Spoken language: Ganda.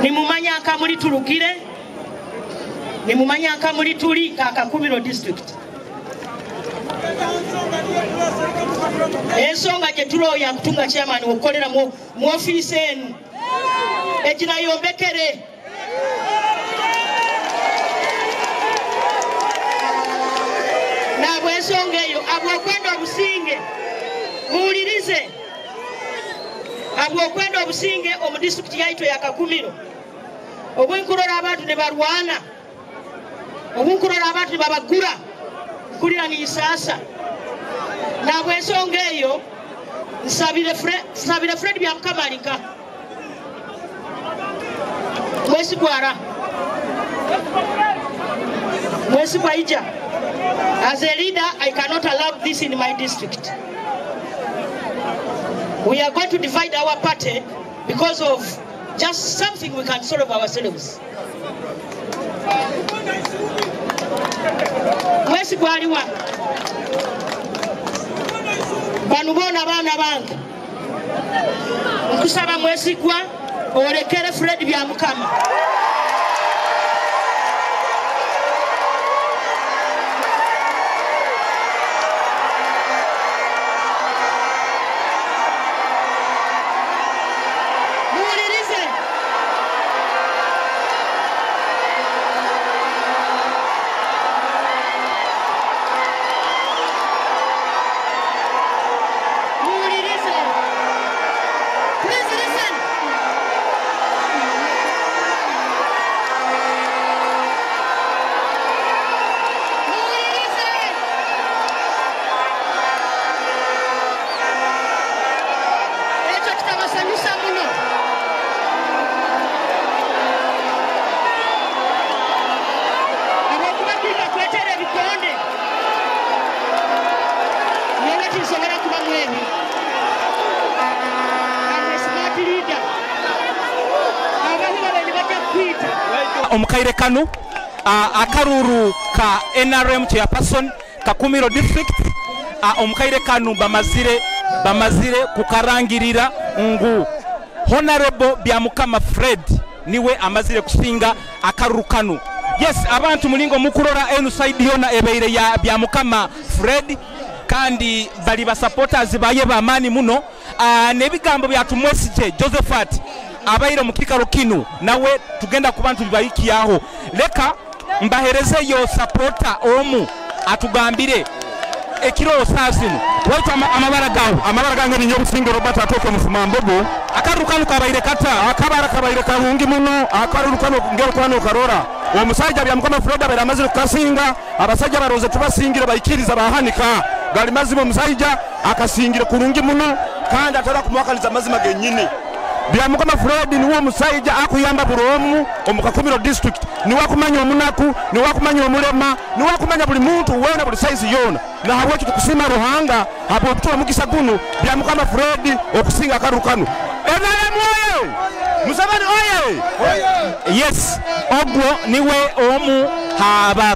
Nimumanya akamuli tulukire, nimumanya akamuli tuli Kakubiro district. Ensonga gye tuloya kutunga chairman okolera mu office enu ekina yombekere na bwensonga eyo abwokwenda obusinge muwulirize abwokwenda obusinge omu district yaitu ya Kakubiro obwenkulola abantu ne barwana obwenkulola abantu ne babagura kulira ni sasa na bwensonga eyo nsabire Fred Byamukamalika Mwesi Gwaija. As a leader, I cannot allow this in my district. We are going to divide our party because of just something we can solve ourselves. Mwesi Gwaliwa. Banubona bana bange. Nkusaba Mwesi Gwa olekere Fred Byamukama. Omukaire kanu akaruru ka NRM chairperson Kakubiro district omukaire kanu bamazire kukarangirira ngu Honorable Byamukama Fred niwe amazire kusinga akaruru kanu. Yes, abantu mulingo mukurora enu side yona ebeire ya Byamukama Fred kandi bali ba supporters baye bamani muno nebigambo byatumwesije Josephat abaire mukikaro kinu nawe tugenda ku bantu bibayikiyaho leka mbahereze yo supporter omu atugambire ekiro sasinu waitu amabara gange ni nyobusinge Robert atoke mufumambogo akarukanu kabaire kata akabara kabaire karungi muno akarukanu ngero kwano karora omusajja Byamukama Fred abera amazire kukasinga abasajja baroze tubasingire bayikiriza bahanika gali mazimo omusajja akasingire kurungi muno kandi atara kumwakaliza mazima genyini Byamukama Fred niwo omusajja akuyamba buromu omu Kakubiro district niwo akumanya omunaku niwo akumanya omulema niwo akumanya buli muntu wena buli size yona na habwe tukusima ruhanga abo tuwa mukisa gunu Byamukama Fred okusinga akarukanu NRM oye Musabani oye yes ogwo niwe omu haba